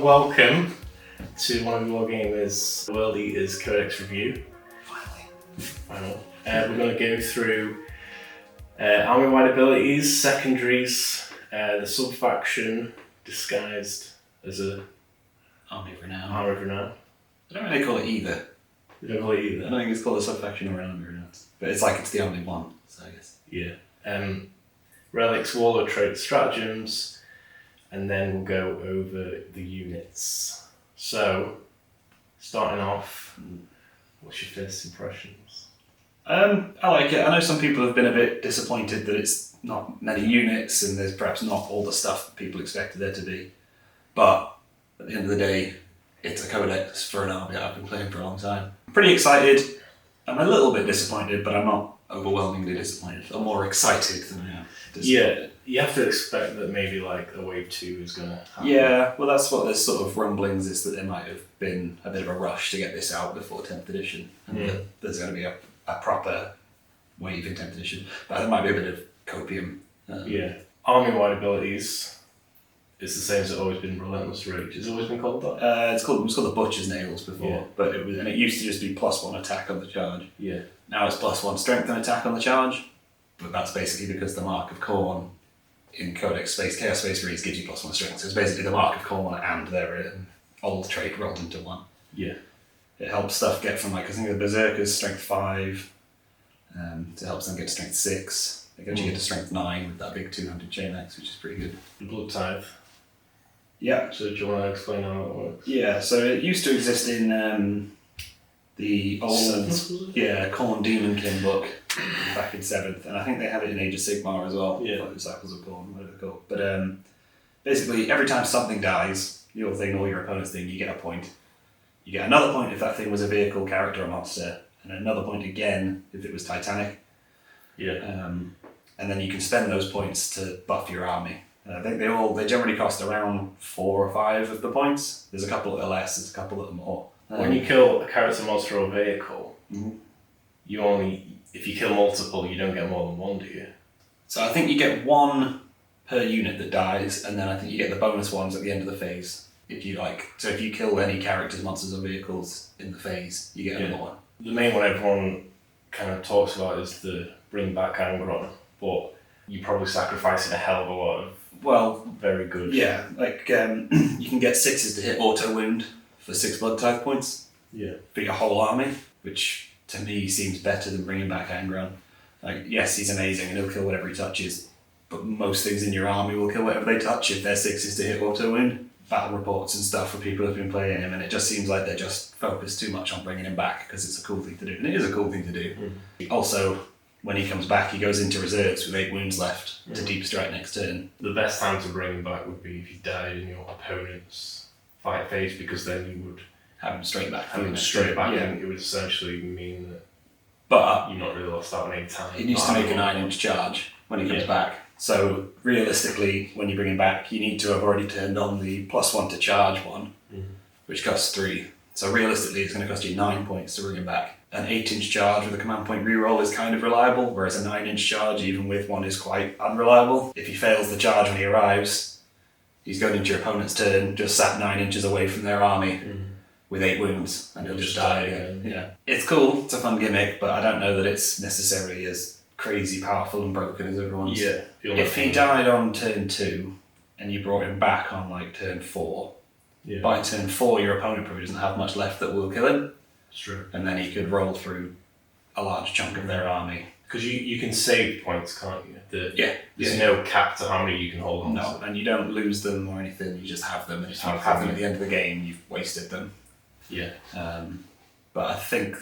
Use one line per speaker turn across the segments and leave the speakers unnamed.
welcome to one of Wargamers World Eaters Codex review. Finally. We're going to go through Armywide Abilities, Secondaries, the sub-faction disguised as a
Army of Renown.
Army of Renown.
I don't really call it either.
You don't call it either?
I don't think it's called a sub-faction or an Army of Renown. But it's like it's the only one, so I guess.
Yeah. Relics, Warlord traits, stratagems, and then we'll go over the units. So, starting off, what's your first impressions?
I like it. I know some people have been a bit disappointed that it's not many units and there's perhaps not all the stuff that people expected there to be. But at the end of the day, it's a codex for an army that I've been playing for a long time. I'm pretty excited. I'm a little bit disappointed, but I'm not overwhelmingly disappointed. I'm more excited than I am disappointed.
Yeah, you have to expect that maybe like a wave 2 is going to happen.
Yeah, well that's what there's sort of rumblings is that there might have been a bit of a rush to get this out before 10th edition. And that there's going to be a proper wave in 10th edition. But there might be a bit of copium.
Yeah. Army-wide abilities. It's the same as it's always been. Relentless Rage. It's always been called that.
It was called the Butcher's Nails before,
Yeah.
but it used to just be +1 attack on the charge.
Yeah.
Now it's +1 strength and attack on the charge, but that's basically because the Mark of Khorne in Codex Space Chaos Space Marines gives you +1 strength. So it's basically the Mark of Khorne and their old trait rolled into one.
Yeah.
It helps stuff get from I think the Berserkers strength 5. It helps them get to strength 6. They actually get to strength 9 with that big 200 chain axe, which is pretty good.
The Blood Tithe.
Yeah.
So do you want to explain how that works?
Yeah, so it used to exist in the old Khorne Demon King book back in 7th, and I think they have it in Age of Sigmar as well.
Yeah.
Like Disciples of Khorne, whatever they're called. But basically, every time something dies, your thing or your opponent's thing, you get a point. You get another point if that thing was a vehicle, character, or monster, and another point again if it was Titanic.
Yeah.
And then you can spend those points to buff your army. I think they generally cost around 4 or 5 of the points. There's a couple that are less, there's a couple that are more.
When you kill a character, monster, or vehicle, if you kill multiple, you don't get more than one, do you?
So I think you get 1 per unit that dies, and then I think you get the bonus ones at the end of the phase. If you kill any characters, monsters, or vehicles in the phase, you get another one.
The main one everyone kind of talks about is the bring back Angron, but you're probably sacrificing a hell of a lot of very good.
Yeah, you can get 6s to hit auto wound for 6 blood tithe points.
Yeah.
For your whole army, which to me seems better than bringing back Angron. Yes, he's amazing and he'll kill whatever he touches, but most things in your army will kill whatever they touch if they're 6s to hit auto wound. Battle reports and stuff for people who've been playing him, and it just seems like they're just focused too much on bringing him back because it's a cool thing to do, and it is a cool thing to do. Also, when he comes back, he goes into reserves with 8 wounds left to deep strike next turn.
The best time to bring him back would be if you died in your opponent's fight phase, because then you would
have him straight back.
And it would essentially mean that
but
you're not really lost out on any time.
He needs to make a 9-inch charge when he comes back. So realistically, when you bring him back, you need to have already turned on the +1 to charge one, which costs 3. So realistically, it's going to cost you 9 points to bring him back. An 8-inch charge with a command point reroll is kind of reliable, whereas a 9-inch charge, even with one, is quite unreliable. If he fails the charge when he arrives, he's going into your opponent's turn, just sat 9 inches away from their army with 8 wounds, and he'll just die again. Yeah, it's cool. It's a fun gimmick, but I don't know that it's necessarily as crazy powerful and broken as everyone's.
Yeah.
If he died on turn 2 and you brought him back on turn 4, by turn 4 your opponent probably doesn't have much left that will kill him.
It's true.
And then he could roll through a large chunk of their army.
Because you can save points, can't you? There's no cap to how many you can hold on to.
And you don't lose them or anything, you just have them. And if you have them at the end of the game, you've wasted them.
Yeah.
But I think,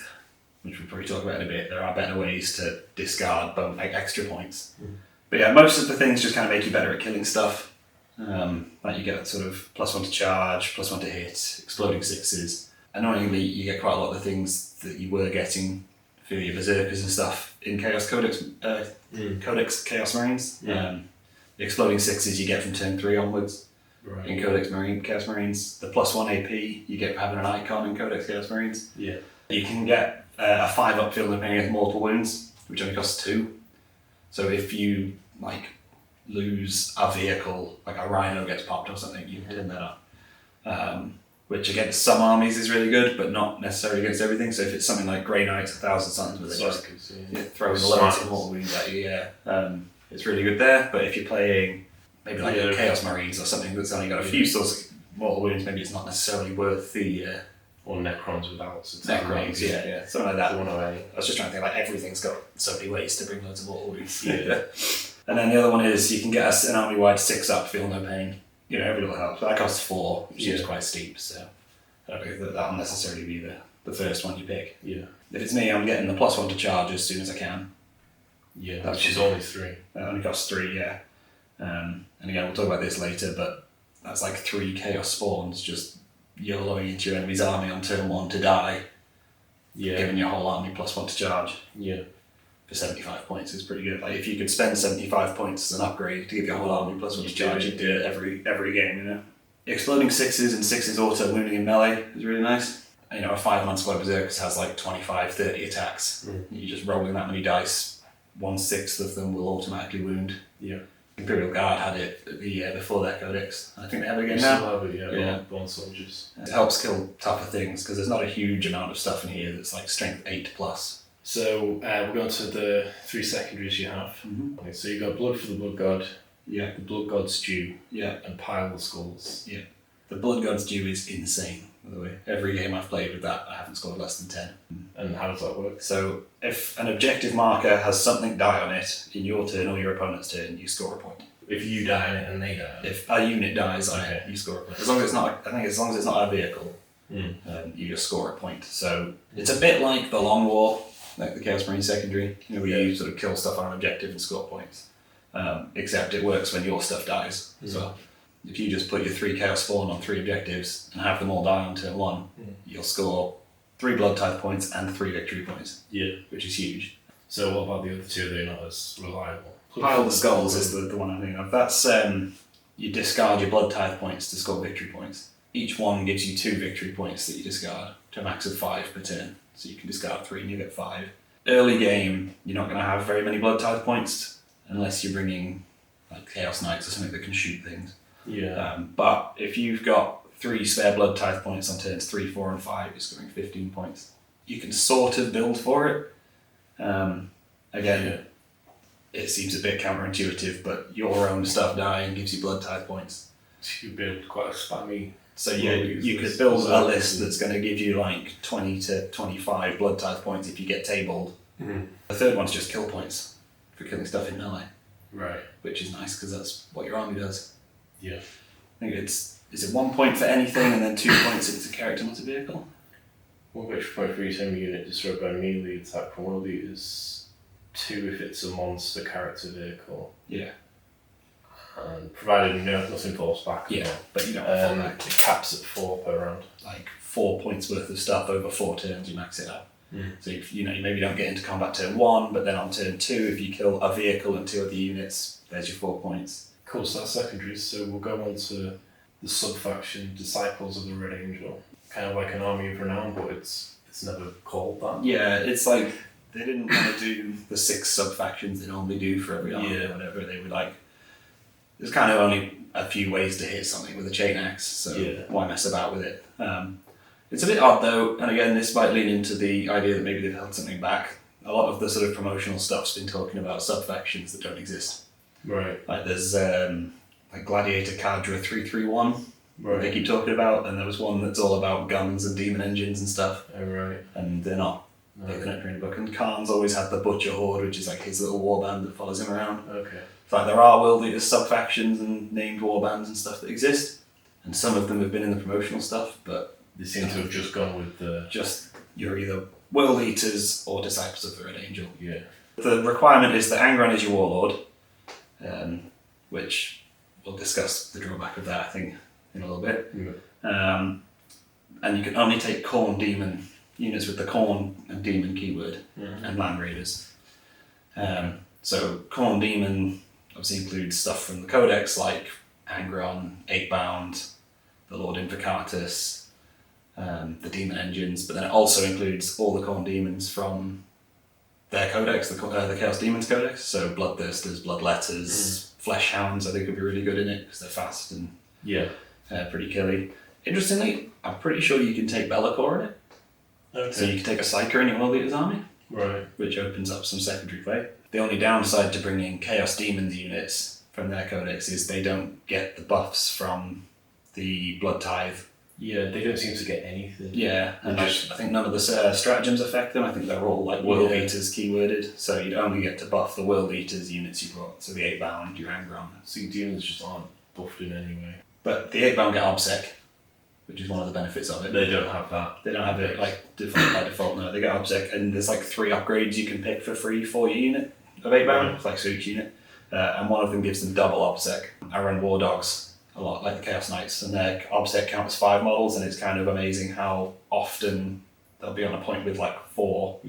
which we'll probably talk about in a bit, there are better ways to discard extra points. But yeah, most of the things just kind of make you better at killing stuff. You get sort of +1 to charge, +1 to hit, exploding 6s. Annoyingly, you get quite a lot of the things that you were getting for your Berserkers and stuff in Chaos Codex, Codex Chaos Marines. The exploding 6s you get from turn 3 onwards in Codex Chaos Marines. The +1 AP you get for having an icon in Codex Chaos Marines.
Yeah.
You can get a 5 upfield depending on mortal wounds, which only costs 2. So if you lose a vehicle, like a rhino gets popped or something, you can turn that up. which against some armies is really good, but not necessarily against everything. So if it's something like Grey Knights, 1,000 Suns, where they just throwing loads of mortal wounds at you, it's really good there. But if you're playing maybe like Chaos Marines or something that's only got a few sorts of mortal wounds, maybe it's not necessarily worth the...
or Necrons without.
Necrons, yeah, something like that. I was just trying to think, like, everything's got so many ways to bring loads of mortal wounds. And then the other one is you can get us an army-wide 6-up, feel no pain. You know, every little helps. But that costs 4, which is quite steep, so I don't think that'll necessarily be the first one you pick.
Yeah.
If it's me, I'm getting the +1 to charge as soon as I can.
Yeah, which is only 3.
That only costs 3, yeah. And again, we'll talk about this later, but that's like 3 Chaos Spawns just YOLOing into your enemy's army on turn 1 to die.
Yeah.
Giving your whole army +1 to charge.
Yeah.
For 75 points is pretty good. Like, if you could spend 75 points as an upgrade to give your whole army +1 to charge, you'd do it every game, you know. Exploding 6s and 6s auto wounding in melee is really nice. You know, a 5-man squad Berserkers has like 25, 30 attacks. You just roll in that many dice, 1/6 of them will automatically wound.
Yeah.
Imperial Guard had it the year before their codex. I think they have it again
now.
Still
have it, yeah. Born soldiers.
It helps kill tougher things because there's not a huge amount of stuff in here that's like strength 8+.
So we're going to the 3 secondaries you have. Okay, so you got Blood for the Blood God.
Yeah.
The Blood God's Due.
Yeah.
And Pile of Skulls.
Yeah. The Blood God's Due is insane, by the way. Every game I've played with that, I haven't scored less than 10.
And how does that work?
So if an objective marker has something die on it in your turn or your opponent's turn, you score a point.
If you die on it and they die on it?
If a unit dies on it, you score a point. As long as it's not, I think as long as it's not a vehicle, you just score a point. So it's a bit like the Long War, like the Chaos Marine Secondary, you know, where you sort of kill stuff on an objective and score points. Except it works when your stuff dies as well. If you just put your 3 Chaos Spawn on 3 objectives and have them all die on turn 1, you'll score 3 Blood Tithe points and 3 victory points. Yeah. Which is huge.
So what about the other 2? They're not as reliable.
Pile of Skulls is the one I'm thinking of. That's, you discard your Blood Tithe points to score victory points. Each one gives you 2 victory points that you discard to a max of 5 per turn. So you can discard 3 and you get 5. Early game, you're not going to have very many Blood Tithe points unless you're bringing like Chaos Knights or something that can shoot things.
Yeah.
But if you've got 3 spare Blood Tithe points on turns 3, 4 and 5, you're scoring 15 points. You can sort of build for it. Again, it seems a bit counterintuitive, but your own stuff dying gives you Blood Tithe points.
So you build quite a spammy...
So you could build a list that's going to give you like 20 to 25 Blood Tithe points if you get tabled. The third one's just kill points for killing stuff in melee.
Right.
Which is nice because that's what your army does.
Yeah.
I think is it 1 point for anything and then 2 points if it's a character, not a vehicle?
1 victory point for each enemy unit destroyed by melee attack from one of these. 2 if it's a monster character vehicle.
Yeah.
And provided nothing falls back.
Yeah, but you don't fall back.
It caps at 4 per round.
Like 4 points worth of stuff over 4 turns, you max it out. So if, you maybe don't get into combat turn 1, but then on turn 2, if you kill a vehicle and 2 other units, there's your 4 points.
Cool, so that's secondaries. So we'll go on to the sub-faction Disciples of the Red Angel. Kind of like an army of renown, but it's never called that.
Yeah, it's like they didn't want to do the 6 sub-factions they normally do for every army or whatever. They were like, there's kind of only a few ways to hit something with a chain axe, so why mess about with it? It's a bit odd though, and again, this might lean into the idea that maybe they've held something back. A lot of the sort of promotional stuff's been talking about sub-factions that don't exist.
Right.
Like there's like Gladiator Cadre 331, they keep talking about, and there was one that's all about guns and demon engines and stuff.
Oh, right.
And they're not. They're not in the book. And Khan's always had the Butcher Horde, which is like his little warband that follows him around.
Okay.
Like there are World Eaters sub-factions and named warbands and stuff that exist, and some of them have been in the promotional stuff, but
they seem to have just gone with the...
You're either World Eaters or Disciples of the Red Angel.
Yeah.
The requirement is that Angron is your Warlord, which we'll discuss the drawback of that, I think, in a little bit.
Yeah.
And you can only take Khorne Demon units with the Khorne and Demon keyword, and Land Raiders. So Khorne Demon obviously includes stuff from the Codex like Angron, Eightbound, the Lord Invocatus, the Demon Engines, but then it also includes all the Khorne Demons from their Codex, the Chaos Demons Codex, so Bloodthirsters, Bloodletters, Fleshhounds I think would be really good in it because they're fast and pretty killy. Interestingly, I'm pretty sure you can take Be'lakor in it.
Okay.
So you can take a Psyker in your World Eaters army.
Right.
Which opens up some secondary play. The only downside to bringing Chaos Demons units from their codex is they don't get the buffs from the Blood Tithe.
Yeah, they don't seem to get anything.
Yeah, and I think none of the stratagems affect them. I think they're all like World Eaters keyworded, so you'd only get to buff the World Eaters units you brought. So the 8-bound, your Angron.
So your demons just aren't buffed in anyway.
But the 8-bound get Obsec, which is one of the benefits of it.
They don't have that.
They don't have it like by default. No, they get Obsec, and there's like 3 upgrades you can pick for free for your unit of 8-bound, like so each unit, and one of them gives them double Obsec. I run War Dogs a lot, like the Chaos Knights, and their Obsec counts 5 models, and it's kind of amazing how often they'll be on a point with like 4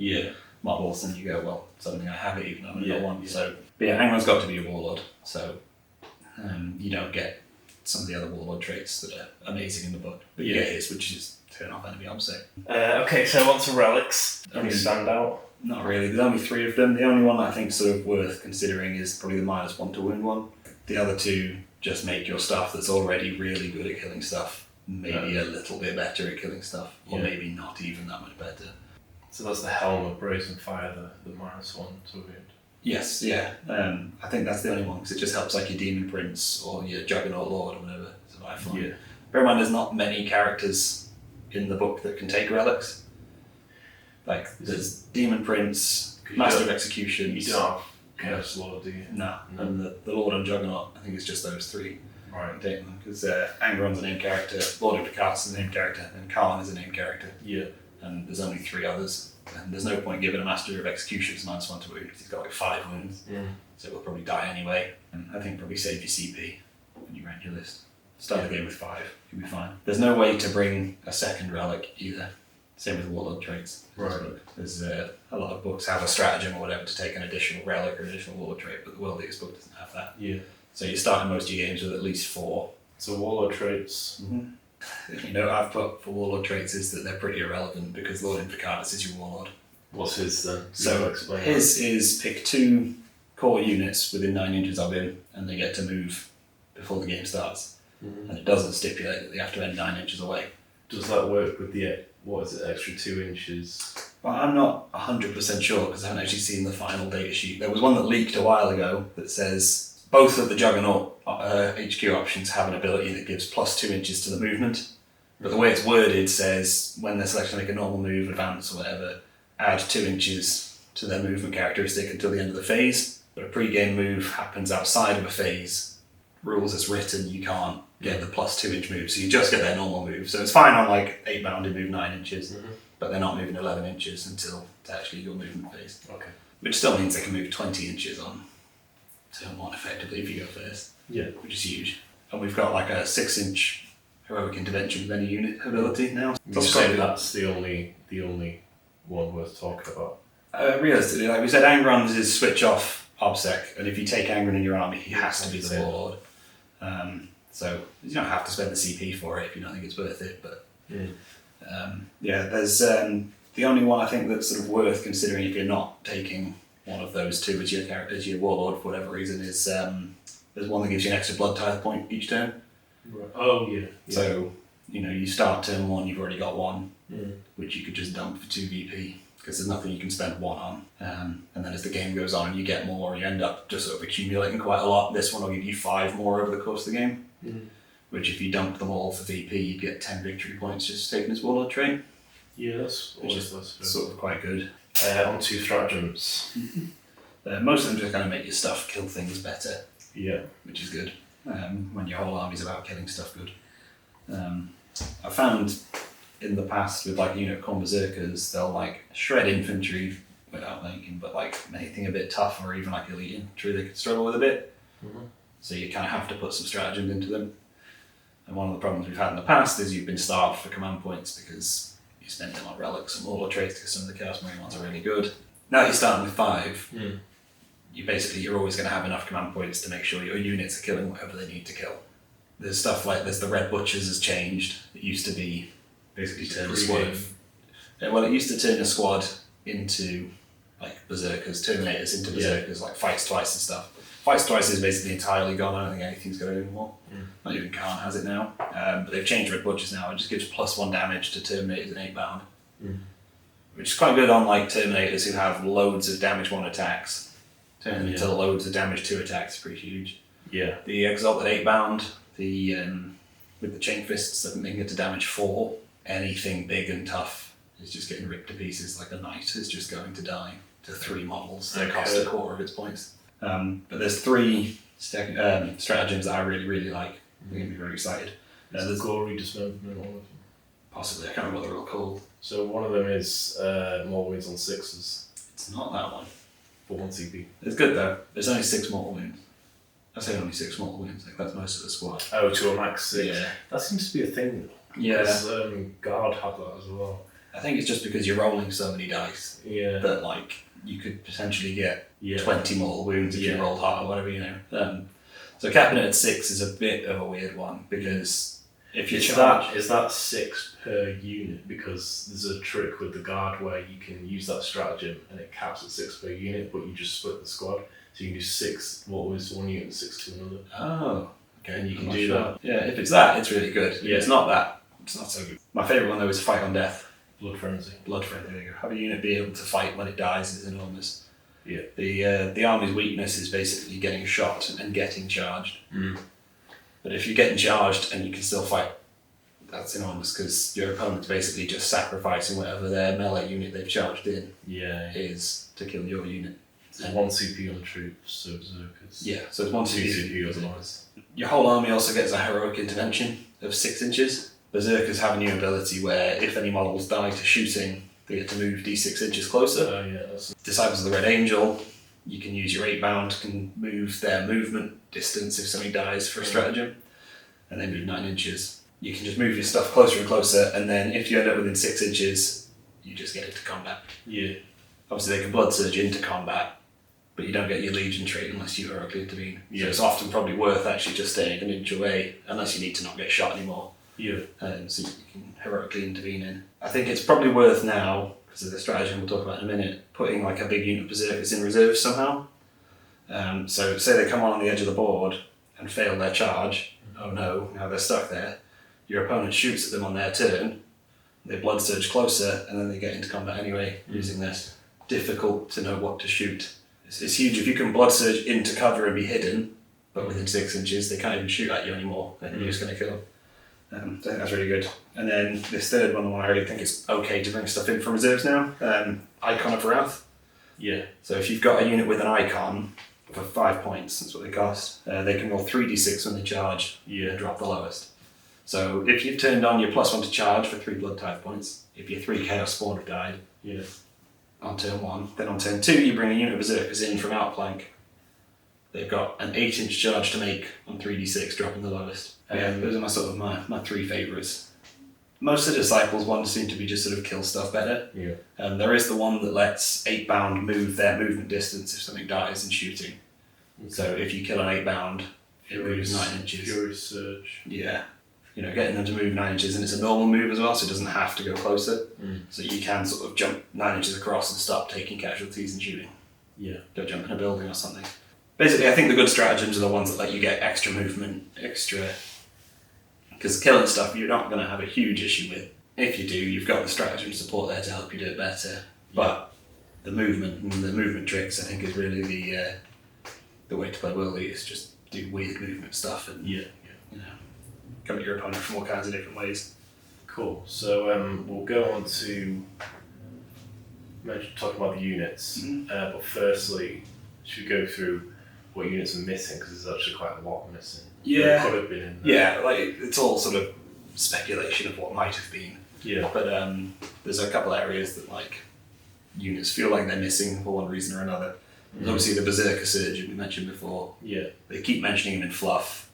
models, and you go, well, suddenly I have it even though I've only got 1. So, but yeah, Angron's got to be a Warlord, so you don't get some of the other Warlord traits that are amazing in the book, but you get his, which is turn off enemy Obsec.
Okay, so on to Relics. Any standout?
Not really, there's only 3 of them. The only one I think sort of worth considering is probably the -1 to wound one. The other 2 just make your stuff that's already really good at killing stuff maybe a little bit better at killing stuff, or maybe not even that much better.
So that's the Helm of Brazen Fire, the -1 to wound.
Yes, yeah. I think that's the only one, because it just helps like your Demon Prince or your Juggernaut Lord or whatever survive fine.
Yeah.
Bear in mind, there's not many characters in the book that can take relics. Like, there's Demon Prince, Master of Executions.
You don't have Chaos Lord, do you?
No. And the Lord and Juggernaut, I think it's just those 3.
Right.
Because Angron's a named character, Lord Invocatus is a named character, and Khan is a named character.
Yeah.
And there's only 3 others. And there's no point giving a Master of Executions -1 to wound, because he's got like 5 wounds. So he'll probably die anyway. And I think probably save your CP when you rank your list. Start the game with 5, you'll be fine. There's no way to bring a second relic either. Same with Warlord traits.
Right.
There's a lot of books have a stratagem or whatever to take an additional relic or additional Warlord trait, but the World Eaters book doesn't have that.
Yeah.
So you're starting most of your games with at least 4.
So Warlord traits.
You know, I've put for Warlord traits is that they're pretty irrelevant because Lord Invocatus is your Warlord.
What's his then?
So his is pick 2 core units within 9 inches of him, and they get to move before the game starts. And it doesn't stipulate that they have to end 9 inches away.
Does that work with the, what is it, extra 2 inches?
Well, I'm not 100% sure because I haven't actually seen the final data sheet. There was one that leaked a while ago that says both of the Juggernaut HQ options have an ability that gives +2 inches to the movement. But the way it's worded says when they're selected to make a normal move, advance or whatever, add 2 inches to their movement characteristic until the end of the phase. But a pre-game move happens outside of a phase. Rules as written, you can't get the +2 inch move, so you just get their normal move. So it's fine on like 8-bound and move 9 inches, but they're not moving 11 inches until it's actually your movement phase.
Okay.
Which still means they can move 20 inches on turn 1 effectively if you go first.
Yeah.
Which is huge. And we've got like a 6-inch heroic intervention with any unit ability now.
You say that's the only one worth talking about.
Realistically, like we said, Angron's is switch off Obsec, and if you take Angron in your army, he has to be the Warlord. So you don't have to spend the CP for it if you don't think it's worth it. But there's the only one I think that's sort of worth considering if you're not taking one of those 2 as your character, as your Warlord for whatever reason is there's one that gives you an extra blood tithe point each turn.
Right. Oh yeah.
So you start turn 1, you've already got 1, which you could just dump for 2 VP. Because there's nothing you can spend 1 on. And then as the game goes on and you get more, you end up just sort of accumulating quite a lot. This one will give you 5 more over the course of the game. Which if you dumped them all for VP, you'd get 10 victory points just taking his Warlord trait.
Yeah, that's
sort of quite good.
On to stratagems.
Most of them just kind of make your stuff kill things better.
Yeah.
Which is good. When your whole army's about killing stuff good. I found in the past with like unit called Berserkers, they'll like shred infantry without making, but like anything a bit tough or even like elite infantry they could struggle with a bit. So you kind of have to put some stratagems into them. And one of the problems we've had in the past is you've been starved for command points because you spent them on relics and Warlord traits because some of the Chaos Marine ones are really good. Now you're starting with 5, you're always going to have enough command points to make sure your units are killing whatever they need to kill. There's stuff like the Red Butchers has changed. It used to be basically turn a squad. It used to turn a squad into like Berserkers, Terminators into Berserkers, like fights twice and stuff. Fights Twice is basically entirely gone. I don't think anything's got it anymore. Not even Khan has it now. But they've changed Red Butchers now. It just gives +1 damage to Terminators and 8-bound. Which is quite good on like Terminators who have loads of damage 1 attacks. Turn them into loads of damage 2 attacks, pretty huge.
Yeah.
The Exalted 8-bound, with the Chain Fists that make it to damage 4, anything big and tough is just getting ripped to pieces. Like a Knight is just going to die to 3 models that cost a quarter of its points. But there's 3 stratagems that I really, really like. They're going to be very excited.
There's Glory Dismemberment, all of them.
Possibly, I can't remember what they're all called.
So one of them is more wounds on 6s.
It's not that one.
For 1 CP.
It's good though. There's only 6 mortal wounds. I say only 6 mortal wounds. Like that's most of the squad.
Oh, to a max 6.
Yeah.
That seems to be a thing.
Yeah.
Because Guard had that as well.
I think it's just because you're rolling so many dice.
Yeah.
That like you could potentially get 20 mortal wounds if you rolled hard or whatever, you know. So capping it at 6 is a bit of a weird one because if you
is that 6 per unit? Because there's a trick with the Guard where you can use that stratagem and it caps at 6 per unit, but you just split the squad. So you can do 6 what was 1 unit and 6 to another.
Oh, okay.
And you can do that.
Yeah, if it's that, it's really good.
Yeah.
If it's not that, it's not so good. My favourite one though is Fight on Death.
Blood Frenzy.
Blood Frenzy, there you go. Have a unit be able to fight when it dies is enormous.
Yeah.
The army's weakness is basically getting shot and getting charged. But if you're getting charged and you can still fight, that's enormous because your opponent's basically just sacrificing whatever their melee unit they've charged in is to kill your unit.
It's 1 CP on troops, so Berserkers.
Yeah, so it's 1
2 CP otherwise.
Your whole army also gets a heroic intervention of 6 inches. Berserkers have a new ability where if any models die to shooting, they get to move d6 inches closer.
Oh yeah, that's...
Disciples of the Red Angel, you can use your 8-bound, can move their movement distance if somebody dies for a stratagem, and they move 9 inches. You can just move your stuff closer and closer, and then if you end up within 6 inches, you just get into combat.
Yeah.
Obviously they can blood surge into combat, but you don't get your Legion trait unless you heroically intervene.
Yeah.
So it's often probably worth actually just staying an inch away, unless you need to not get shot anymore.
Yeah.
So you can heroically intervene in. I think it's probably worth now, because of the stratagem we'll talk about in a minute, putting like a big unit of Berserkers in reserve somehow. So say they come on the edge of the board and fail their charge, oh no, now they're stuck there. Your opponent shoots at them on their turn, they blood surge closer, and then they get into combat anyway using this. Difficult to know what to shoot. It's huge. If you can blood surge into cover and be hidden, but within 6 inches, they can't even shoot at you anymore, and you're just going to kill them. I think that's really good. And then this third one, I really think it's okay to bring stuff in from reserves now. Icon of Wrath.
Yeah.
So if you've got a unit with an icon for 5 points, that's what they cost, they can roll 3d6 when they charge and drop the lowest. So if you've turned on your +1 to charge for 3 blood tithe points, if your 3 Chaos Spawn have died on turn 1, then on turn 2 you bring a unit of Berserkers in from outflank. They've got an 8-inch charge to make on 3d6, dropping the lowest. Those are my sort of my 3 favourites. Most of the Disciples ones seem to be just sort of kill stuff better.
Yeah.
There is the one that lets 8-bound move their movement distance if something dies in shooting. Okay. So if you kill an 8-bound, it moves 9 inches.
Fury Surge.
Yeah. You know, getting them to move 9 inches, and it's a normal move as well, so it doesn't have to go closer. So you can sort of jump 9 inches across and stop taking casualties and shooting.
Yeah.
Go jump in a building or something. Basically, I think the good stratagems are the ones that let you get extra movement, because killing stuff you're not going to have a huge issue with. If you do, you've got the stratagem support there to help you do it better. But the movement and the movement tricks, I think, is really the way to play World Eaters. Just do weird movement stuff and you know, come at your opponent from all kinds of different ways.
Cool. So we'll go on to talk about the units. But firstly, should we go through what units are missing, because there's actually quite a lot missing.
Yeah.
That could have been in there.
Yeah, like it's all sort of speculation of what might have been.
Yeah.
But there's a couple areas that like units feel like they're missing for one reason or another. There's obviously the Berserker Surgeon we mentioned before.
Yeah.
They keep mentioning him in fluff.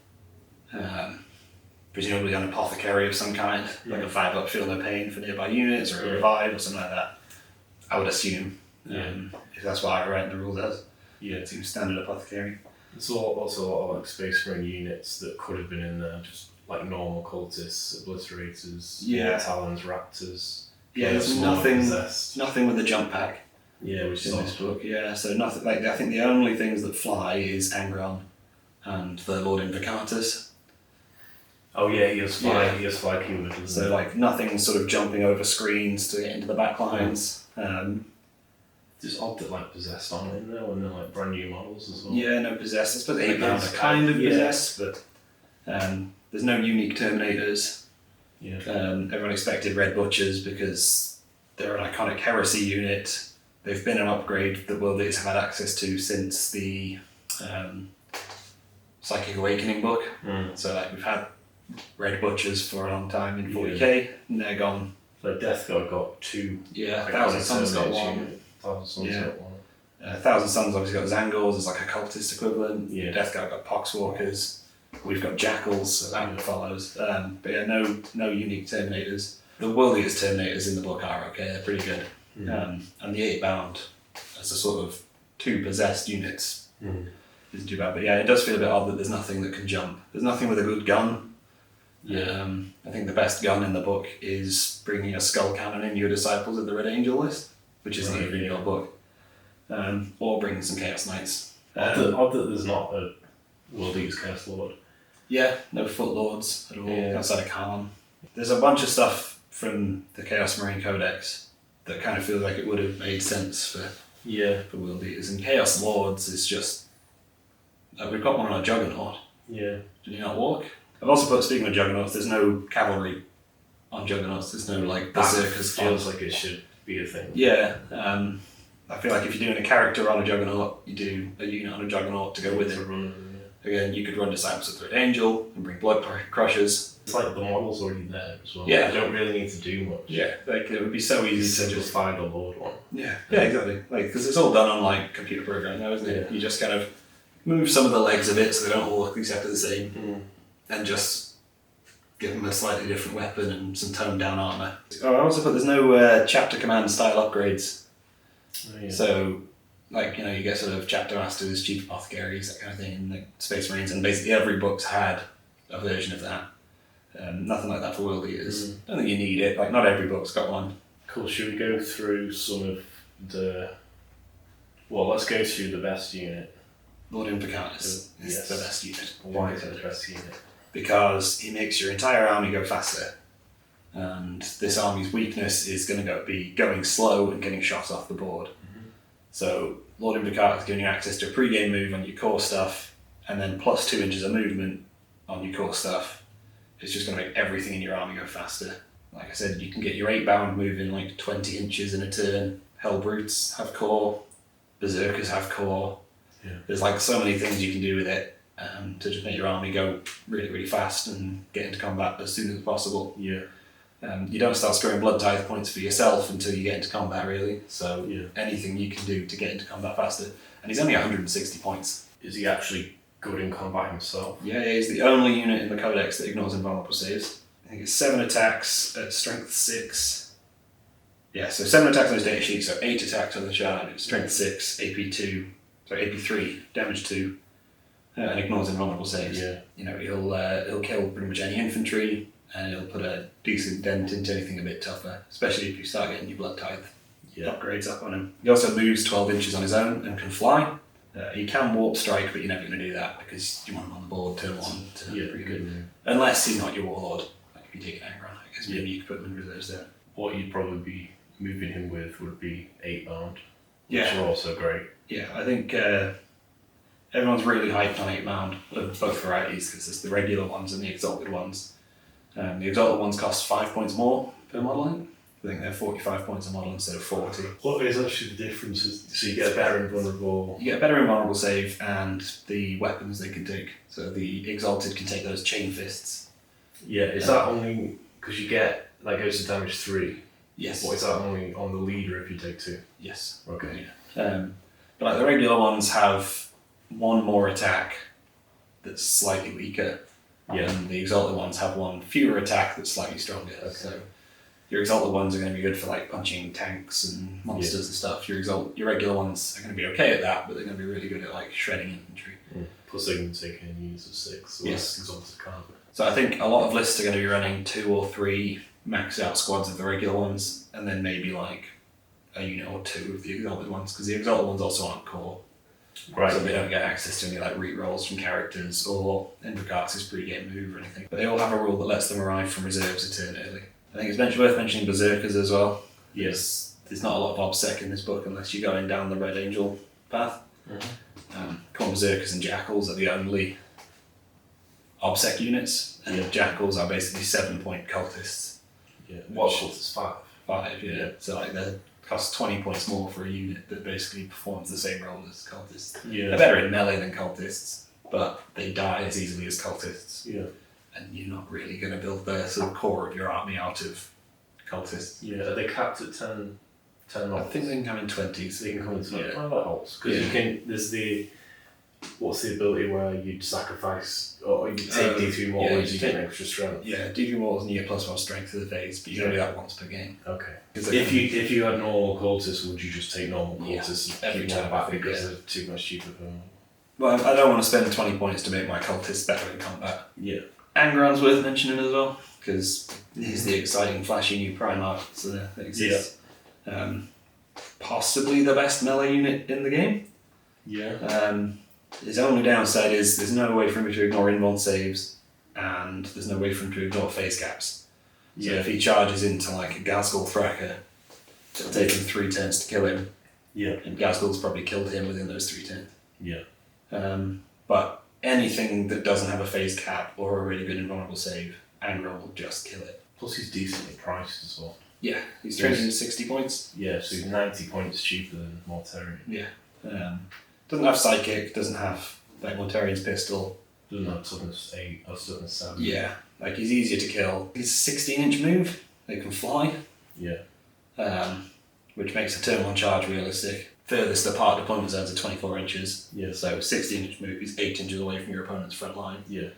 Presumably an apothecary of some kind, like a 5-up feel no pain for nearby units, or a revive or something like that. I would assume. If that's what I write in the rules as. Yeah, it seems standard apothecary.
There's also a lot of like Space Marine units that could have been in there, just like normal cultists, obliterators, Talons, Raptors.
Yeah, there's nothing with the jump pack.
Yeah, which is
in this book. Yeah, so nothing like I think the only things that fly is Angron and the Lord Invocatus.
Oh yeah, he has fly keyword.
So like nothing sort of jumping over screens to get into the back lines.
Just odd that like possessed on in there when they're like brand new models as well.
Yeah, no possessed. I suppose Eightbound are kind of possessed, but there's no unique Terminators.
Yeah.
Everyone expected Red Butchers because they're an iconic heresy unit. They've been an upgrade that World Eaters have had access to since the Psychic Awakening book. So like we've had Red Butchers for a long time in 40k, and they're gone.
So Death Guard got 2.
Yeah, Thousand Suns got 1.
Thousand Suns got 1.
Thousand Suns obviously got Zangors as like a cultist equivalent.
Yeah.
Death Guard got Poxwalkers. We've got Jackals, so that follows. But yeah, no unique Terminators. The World Eaters Terminators in the book are okay, they're pretty good. And the Eightbound as a sort of 2 possessed units isn't too bad. But yeah, it does feel a bit odd that there's nothing that can jump. There's nothing with a good gun.
Yeah.
I think the best gun in the book is bringing a skull cannon in your Disciples at the Red Angel list, which isn't even in your book. Or bringing some Chaos Knights.
Odd that there's not a World Eaters Chaos Lord.
Yeah, no Foot Lords at all outside of Khan. There's a bunch of stuff from the Chaos Marine Codex that kind of feels like it would have made sense for World Eaters. And Chaos Lords is just... we've got one on a Juggernaut.
Yeah.
Did you not walk? I've also put, speaking of Juggernauts, there's no cavalry on Juggernauts. There's no like Berserkers.
Feels like it should be a thing.
Yeah. I feel like if you're doing a character on a Juggernaut, you do a unit on a Juggernaut to go with it. Again, you could run Disciples of the Red Angel and bring Blood Crushers.
It's like the model's already there as well.
Yeah.
You don't really need to do much.
Yeah, like it would be so easy to just
find a Lord one.
Yeah, exactly. Like because it's all done on like computer program now, isn't it? Yeah. You just kind of move some of the legs of it so they don't all look exactly the same, and just give them a slightly different weapon and some toned down armor. Oh, I also put there's no chapter command style upgrades.
Oh, yeah.
So, like you get sort of chapter masters, chief apothecaries, that kind of thing in the Space Marines, and basically every book's had a version of that. Nothing like that for World Eaters. I don't think you need it. Like not every book's got one.
Cool. Should we go through some of the? Well, let's go through the best unit.
Lord Invocatus is the best unit.
Why is it the best unit?
Because he makes your entire army go faster. And this army's weakness is going to be going slow and getting shot off the board. So Lord Invocatus is giving you access to a pre-game move on your core stuff, and then plus 2 inches of movement on your core stuff. It's just going to make everything in your army go faster. Like I said, you can get your 8-bound moving like 20 inches in a turn. Hellbrutes have core. Berserkers have core.
Yeah.
There's like so many things you can do with it to just make your army go really, really fast and get into combat as soon as possible.
Yeah.
You don't start scoring blood tithe points for yourself until you get into combat, really. So anything you can do to get into combat faster. And he's only 160 points.
Is he actually good in combat himself?
Yeah, he's the only unit in the Codex that ignores invulnerable saves. I think it's 7 attacks at strength 6. Yeah, so 7 attacks on his data sheet, so 8 attacks on the charge, strength 6, AP 3, damage 2, and ignores invulnerable saves.
Yeah.
He'll kill pretty much any infantry, and it'll put a decent dent into anything a bit tougher, especially if you start getting your blood tithe upgrades up on him. He also moves 12 inches on his own and can fly. He can warp strike, but you're never going to do that because you want him on the board turn 1 to pretty good. Unless he's not your warlord. Like if you take an Angron, I guess maybe you could put him in reserves there.
What you'd probably be moving him with would be 8-bound,
which
are also great.
Yeah, I think everyone's really hyped on 8-bound of both varieties because there's the regular ones and the exalted ones. The exalted ones cost 5 points more per model. I think they're 45 points a model instead of 40.
What is actually the difference? So you get a better invulnerable...
You get a better invulnerable save and the weapons they can take. So the exalted can take those chain fists.
Yeah, is that only... Because you get... That goes to damage 3.
Yes.
What is that only on the leader if you take 2?
Yes.
Okay.
Yeah. But like the regular ones have 1 more attack that's slightly weaker.
Yeah.
And the exalted ones have 1 fewer attack that's slightly stronger.
Okay.
So your exalted ones are going to be good for like punching tanks and monsters and stuff. Your regular ones are going to be okay at that, but they're going to be really good at like shredding infantry.
Plus they can take any units of 6. So
yes.
Exalted can't.
So I think a lot of lists are going to be running 2 or 3 maxed out squads of the regular ones, and then maybe like a unit or two of the Exalted ones, because the Exalted ones also aren't core.
Right.
So they don't get access to any like re-rolls from characters or Invocatus pre-game move or anything. But they all have a rule that lets them arrive from reserves a turn early. I think it's worth mentioning Berserkers as well.
Yes.
There's not a lot of OBSEC in this book unless you're going down the Red Angel path. Corn Berserkers and Jackals are the only OBSEC units, and Jackals are basically 7-point cultists.
Yeah. What cultists? 5?
5, yeah. So like they cost 20 points more for a unit that basically performs the same role as cultists.
Yeah.
They're better in melee than cultists, but they die as easily as cultists.
Yeah.
And you're not really going to build the sort of core of your army out of cultists.
Yeah. Are they capped at 10
I think they can come in 20s.
They can come in 20.
Yeah.
Oh, that helps. Because you can, there's what's the ability where you'd sacrifice, or you take D3 mortals, you get an extra strength?
Yeah, D3 mortals and you get +1 strength to the phase, but you can do that once per game.
Okay. If you had normal cultists, would you just take normal cultists
every
and keep
time
one back because they're too much cheaper for them?
Well, I don't want to spend 20 points to make my cultists better in combat.
Yeah.
Angron's worth mentioning as well, because he's the exciting, flashy new Primarch that exists. Possibly the best melee unit in the game.
Yeah.
His only downside is there's no way for him to ignore invuln saves, and there's no way for him to ignore phase gaps. So if he charges into like a Gazgul Thracker, it'll take him 3 turns to kill him.
Yeah.
And Gazgul's probably killed him within those 3 turns.
Yeah.
But anything that doesn't have a phase cap or a really good invulnerable save, Angron will just kill it.
Plus he's decently priced as well.
Yeah, he's 360 points.
Yeah, so he's 90 points cheaper than Mortarion.
Yeah. Doesn't have Sidekick, doesn't have like Mortarion's pistol.
Doesn't have toughness 8 or toughness 7.
Yeah, like he's easier to kill. He's a 16-inch move, they can fly.
Yeah.
Which makes a turn 1 charge realistic. Furthest apart deployment zones are 24 inches.
Yeah.
So 16-inch move is 8 inches away from your opponent's front line.
Yeah.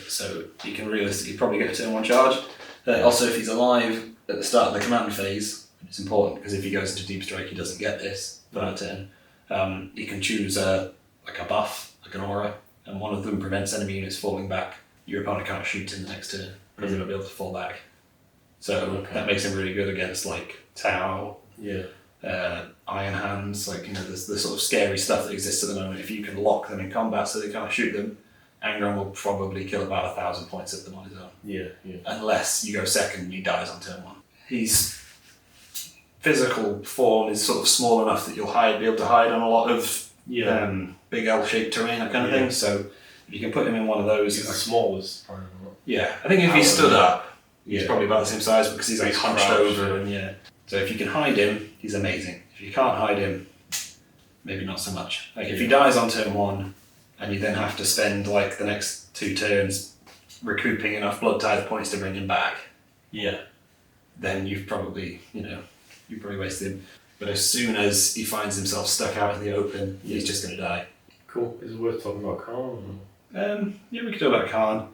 So you can realistically probably get a turn 1 charge. Also, if he's alive at the start of the command phase, it's important because if he goes into Deep Strike, he doesn't get this for that turn. You can choose a buff, like an aura, and one of them prevents enemy units falling back. Your opponent can't shoot in the next turn because they won't be able to fall back. So that makes him really good against like Tau, Iron Hands, like there's the sort of scary stuff that exists at the moment. If you can lock them in combat so they can't shoot them, Angron will probably kill about 1,000 points of them on his own. Yeah. Unless you go second and he dies on turn 1. His physical form is sort of small enough that you'll be able to hide on a lot of big L-shaped terrain, that kind of thing. So if you can put him in one of those...
He's the smallest.
Yeah, I think if he stood up, he's probably about the same size because he's like hunched over. And so if you can hide him, he's amazing. If you can't hide him, maybe not so much. Like if he dies on turn 1, and you then have to spend like the next 2 turns recouping enough blood tithe points to bring him back. Yeah. Then you've probably wasted him. But as soon as he finds himself stuck out in the open, he's just going to die.
Cool. Is it worth talking about Khan?
Yeah, we could talk about Khan.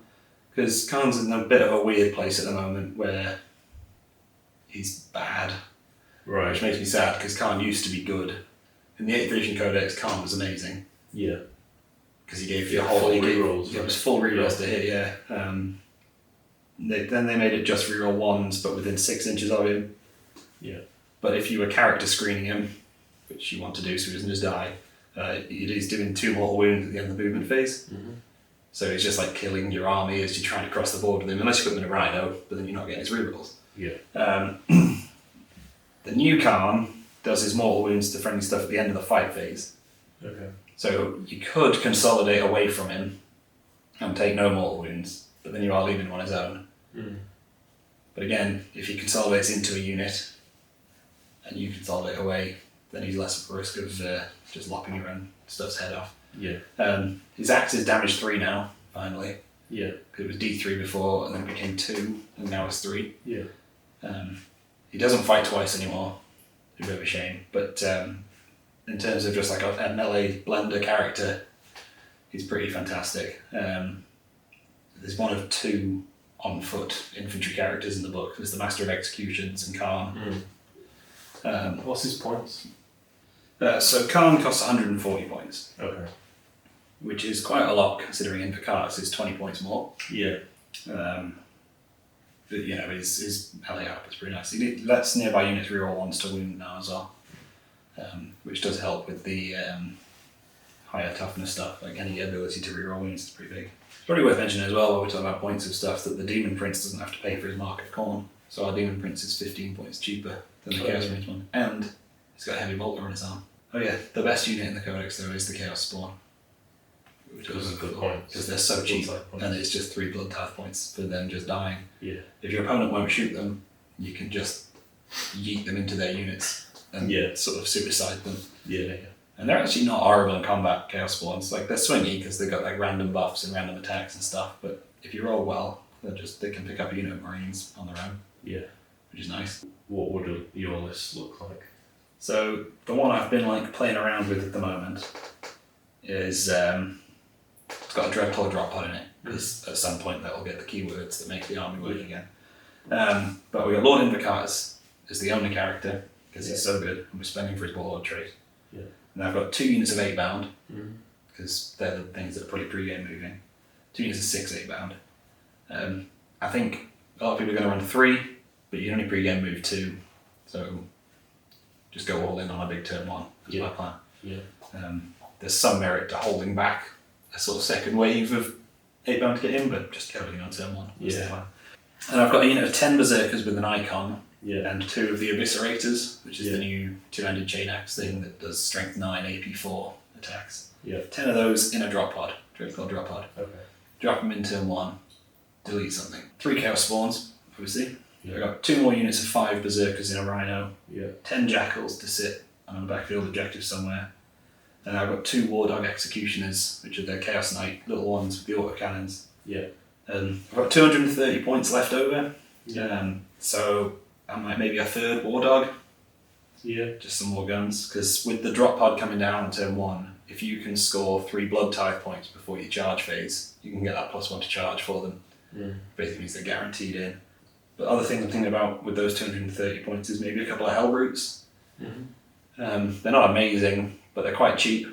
Because Khan's in a bit of a weird place at the moment where he's bad.
Right.
Which makes me sad because Khan used to be good. In the 8th edition Codex, Khan was amazing.
Yeah.
Because he gave you a whole
full rerolls.
It was full rerolls to hit, then they made it just reroll 1s, but within 6 inches of him.
Yeah.
But if you were character screening him, which you want to do so he doesn't just die, he's doing 2 mortal wounds at the end of the movement phase. Mm-hmm. So he's just like killing your army as you're trying to cross the board with him, unless you put him in a rhino, but then you're not getting his rerolls.
Yeah.
The new Khan does his mortal wounds to friendly stuff at the end of the fight phase.
Okay.
So you could consolidate away from him and take no mortal wounds, but then you are leaving him on his own. Mm. But again, if he consolidates into a unit and you consolidate away, then he's less at risk of just lopping your own stuff's head off.
Yeah.
His axe is damage 3 now, finally.
Yeah.
It was D3 before, and then it became 2, and now it's 3.
Yeah.
He doesn't fight twice anymore. It's a bit of a shame. But in terms of just like a melee blender character, he's pretty fantastic. There's one of 2 on-foot infantry characters in the book. There's the Master of Executions and Khan.
What's his points?
So Khan costs 140 points.
Okay.
Which is quite a lot considering Invocatus is 20 points more.
Yeah.
But, you know, his melee output's pretty nice. He lets nearby units reroll once to wound now as well, which does help with the higher toughness stuff. Like any ability to reroll wounds is pretty big. It's probably worth mentioning as well while we're talking about points of stuff that the Demon Prince doesn't have to pay for his Mark of Corn. So our Demon Prince is 15 points cheaper than the Chaos Prince one. And he's got a heavy bolter on his arm. Oh yeah, the best unit in the Codex though is the Chaos Spawn. Which is a good point. Because they're so cheap and it's just 3 blood tithe points for them just dying. Yeah. If your opponent won't shoot them, you can just yeet them into their units and sort of suicide them. Yeah. And they're actually not horrible in combat, Chaos Spawns. Like, they're swingy because they've got like random buffs and random attacks and stuff, but if you roll well, they can pick up a unit of Marines on their own. Yeah. Which is nice. What would your list look like? So, the one I've been like playing around with at the moment is it's got a Dreadclaw drop pod in it, because at some point that will get the keywords that make the army work again. But we got Lord Invocatus as the only character, because he's so good, and we're spending for his Warlord trait. Yeah. And I've got 2 units of 8-bound, because they're the things that are pretty pre-game moving. 2 units of 6 8-bound. I think a lot of people are going to run 3, but you only pre-game move 2, so just go all in on a big turn 1. That's my plan. Yeah. There's some merit to holding back a sort of second wave of 8-bound to get in, but just everything on turn 1. Yeah. And I've got a unit of 10 Berserkers with an icon, and 2 of the Eviscerators, which is the new 2-handed chain axe thing that does strength 9, AP 4 attacks. Yeah. 10 of those in a drop pod, Dreadclaw drop pod. Okay. Drop them in turn 1, delete something. 3 Chaos Spawns, obviously. Yeah. I've got 2 more units of 5 Berserkers in a Rhino. Yeah. 10 Jackals to sit on a backfield objective somewhere. And I've got 2 War Dog Executioners, which are the Chaos Knight little ones with the autocannons. Yeah. I've got 230 points left over. Yeah. So I might maybe a 3rd War Dog. Yeah. Just some more guns. Because with the drop pod coming down on turn 1, if you can score 3 blood tithe points before your charge phase, you can get that +1 to charge for them. Basically means they're guaranteed in. But other things I'm thinking about with those 230 points is maybe a couple of Hell Brutes. They're not amazing, but they're quite cheap.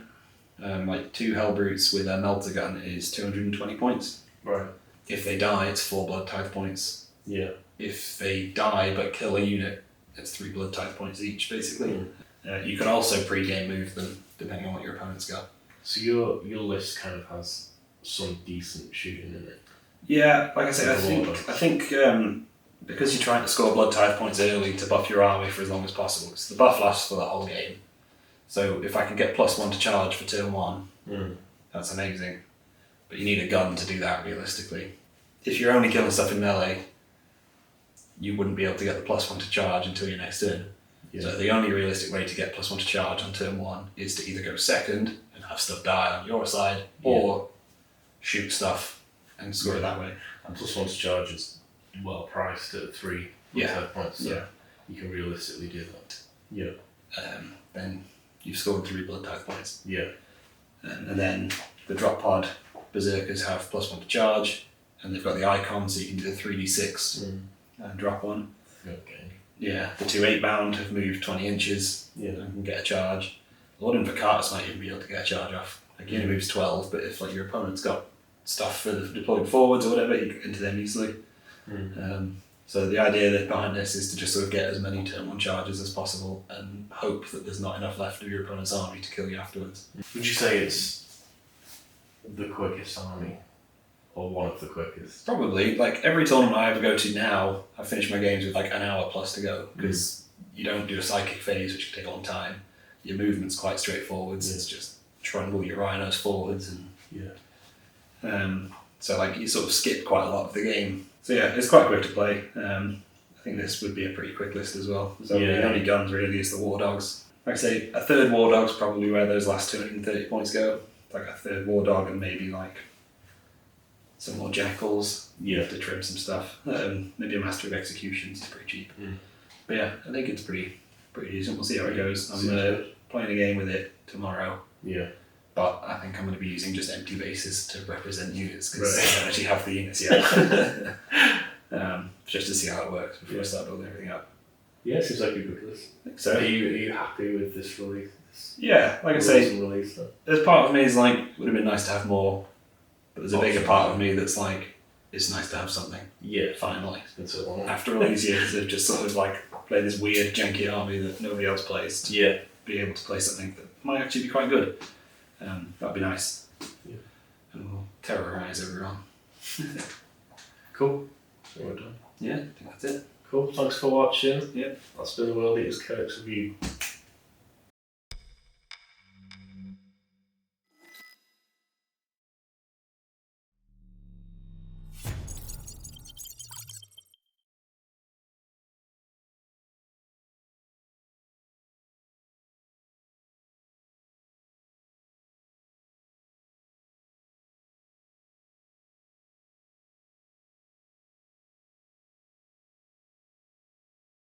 Like 2 Hell Brutes with a melter gun is 220 points. Right. If they die, it's 4 blood tithe points. Yeah. If they die but kill a unit, it's 3 blood tithe points each, basically. You can also pre-game move them, depending on what your opponent's got. So your list kind of has some decent shooting in it. Yeah, like I said, I think because you're trying to score blood tithe points early to buff your army for as long as possible, because the buff lasts for the whole game. So if I can get +1 to charge for turn 1, that's amazing. But you need a gun to do that realistically. If you're only killing stuff in melee, you wouldn't be able to get the +1 to charge until your next turn. Yeah. So the only realistic way to get +1 to charge on turn 1 is to either go second and have stuff die on your side, or shoot stuff and score it that way. And +1 to charge is well priced at 3 points, so you can realistically do that. Yeah. Then you've scored 3 blood tithe points. Yeah. And then the drop pod Berserkers have +1 to charge, and they've got the icon, so you can do the 3d6 and drop 1. Okay. Yeah, the 2 8-bound have moved 20 inches and can get a charge. Lord Invocatus might even be able to get a charge off. Like, he only moves 12, but if like your opponent's got stuff for the deployed forwards or whatever, you get into them easily. So the idea that behind this is to just sort of get as many turn 1 charges as possible and hope that there's not enough left of your opponent's army to kill you afterwards. Would you say it's the quickest army? Or one of the quickest? Probably. Like, every tournament I ever go to now, I finish my games with like an hour plus to go, because you don't do a psychic phase, which can take a long time. Your movement's quite straightforward. It's just trundle your rhinos forwards and so like you sort of skip quite a lot of the game. So yeah, it's quite quick to play. I think this would be a pretty quick list as well. So the only guns really is the War Dogs. Like I say, a 3rd War Dog's probably where those last 230 points go. Like a 3rd War Dog and maybe like some more Jackals. You have to trim some stuff. Maybe a Master of Executions is pretty cheap. But yeah, I think it's pretty decent. We'll see how it goes. I'm playing a game with it tomorrow. Yeah. But I think I'm going to be using just empty bases to represent units, because I don't actually have the units yet. Just to see how it works before I start building everything up. Yeah, it seems like a good list. So are you happy with this release? Yeah, like I say, there's part of me is like, would have been nice to have more, but there's a bigger part of me that's like, it's nice to have something.
Yeah.
Finally.
It's been so long.
After all these years of just sort of like playing this weird janky army that nobody else plays, to be able to play something that might actually be quite good. That'd be nice.
Yeah.
And we'll terrorise everyone.
Cool. So we're done.
Yeah, I think that's it.
Cool. Thanks for watching.
Yep.
That's been the World Eaters Codex review.